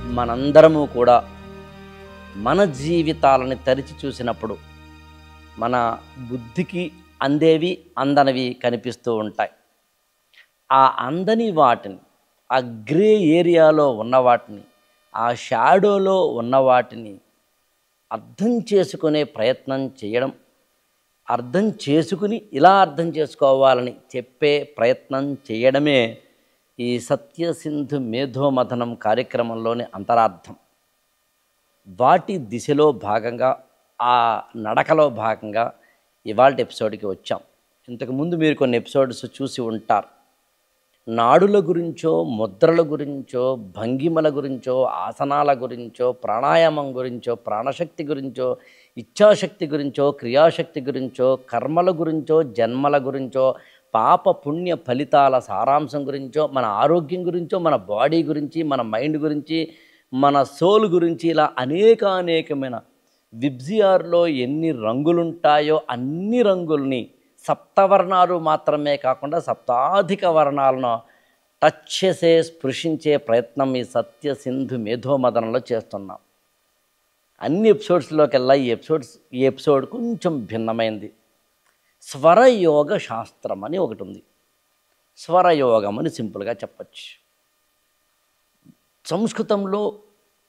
మనందరము కూడా మన జీవితాలని తరిచి చూసినప్పుడు మన బుద్ధికి అందేవి అందనవి కనిపిస్తూ ఉంటాయి. ఆ అందని వాటిని, ఆ గ్రే ఏరియాలో ఉన్న వాటిని, ఆ షాడోలో ఉన్న వాటిని అర్థం చేసుకునే ప్రయత్నం చేయడం, అర్థం చేసుకుని ఇలా అర్థం చేసుకోవాలని చెప్పే ప్రయత్నం చేయడమే ఈ సత్యసింధు మేధోమథనం కార్యక్రమంలోని అంతరార్థం. వాటి దిశలో భాగంగా, ఆ నడకలో భాగంగా ఇవాల్టి ఎపిసోడ్కి వచ్చాం. ఇంతకుముందు మీరు కొన్ని ఎపిసోడ్స్ చూసి ఉంటారు. నాడుల గురించో, ముద్రల గురించో, భంగిమల గురించో, ఆసనాల గురించో, ప్రాణాయామం గురించో, ప్రాణశక్తి గురించో, ఇచ్ఛాశక్తి గురించో, క్రియాశక్తి గురించో, కర్మల గురించో, జన్మల గురించో, పాప పుణ్య ఫలితాల సారాంశం గురించో, మన ఆరోగ్యం గురించో, మన బాడీ గురించి, మన మైండ్ గురించి, మన సోల్ గురించి, ఇలా అనేకమైన విబ్జిఆర్లో ఎన్ని రంగులుంటాయో అన్ని రంగుల్ని, సప్తవర్ణాలు మాత్రమే కాకుండా సప్తాధిక వర్ణాలను టచ్ చేసే, స్పృశించే ప్రయత్నం ఈ సత్యసింధు మేధోమథనంలో చేస్తున్నాం. అన్ని ఎపిసోడ్స్లోకెల్లా ఈ ఎపిసోడ్ కొంచెం భిన్నమైంది. స్వరయోగ శాస్త్రం అని ఒకటి ఉంది. స్వరయోగం అని సింపుల్గా చెప్పచ్చు. సంస్కృతంలో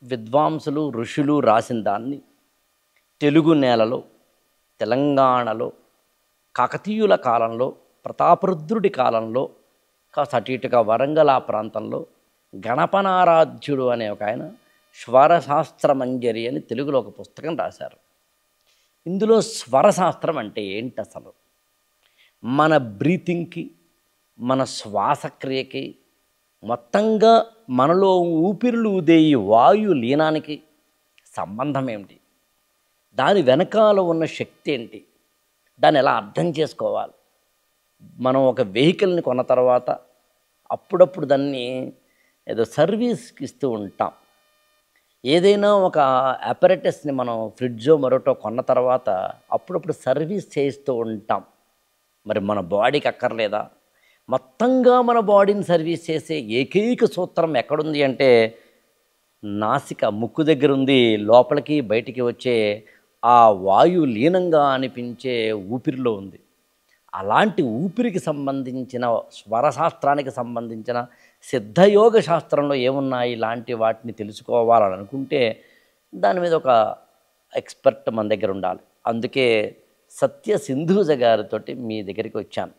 విద్వాంసులు, ఋషులు రాసిన దాన్ని తెలుగు నేలలో, తెలంగాణలో, కాకతీయుల కాలంలో, ప్రతాపరుద్రుడి కాలంలో, కాస్త అటు ఇటుగా వరంగల్ ఆ ప్రాంతంలో గణపనారాధ్యుడు అనే ఒక ఆయన స్వరశాస్త్రమంజరి అని తెలుగులో ఒక పుస్తకం రాశారు. ఇందులో స్వరశాస్త్రం అంటే ఏంటి అసలు? మన బ్రీతింగ్కి, మన శ్వాసక్రియకి, మొత్తంగా మనలో ఊపిరులు ఊదే ఈ వాయు లీనానికి సంబంధం ఏమిటి? దాని వెనకాల ఉన్న శక్తి ఏంటి? దాన్ని ఎలా అర్థం చేసుకోవాలి? మనం ఒక వెహికల్ని కొన్న తర్వాత అప్పుడప్పుడు దాన్ని ఏదో సర్వీస్కి ఇస్తూ ఉంటాం. ఏదైనా ఒక అపరేటస్ని మనం ఫ్రిడ్జో మరోటో కొన్న తర్వాత అప్పుడప్పుడు సర్వీస్ చేయిస్తూ ఉంటాం. మరి మన బాడీకి అక్కర్లేదా? మొత్తంగా మన బాడీని సర్వీస్ చేసే ఏకైక సూత్రం ఎక్కడుంది అంటే నాసిక, ముక్కు దగ్గర ఉంది. లోపలికి బయటికి వచ్చే ఆ వాయు లీనంగా అనిపించే ఊపిరిలో ఉంది. అలాంటి ఊపిరికి సంబంధించిన, స్వరశాస్త్రానికి సంబంధించిన సిద్ధయోగ శాస్త్రంలో ఏమున్నాయి, ఇలాంటి వాటిని తెలుసుకోవాలని అనుకుంటే దాని మీద ఒక ఎక్స్పర్ట్ మన దగ్గర ఉండాలి. అందుకే సత్యసింధూజ గారితో మీ దగ్గరికి వచ్చాను.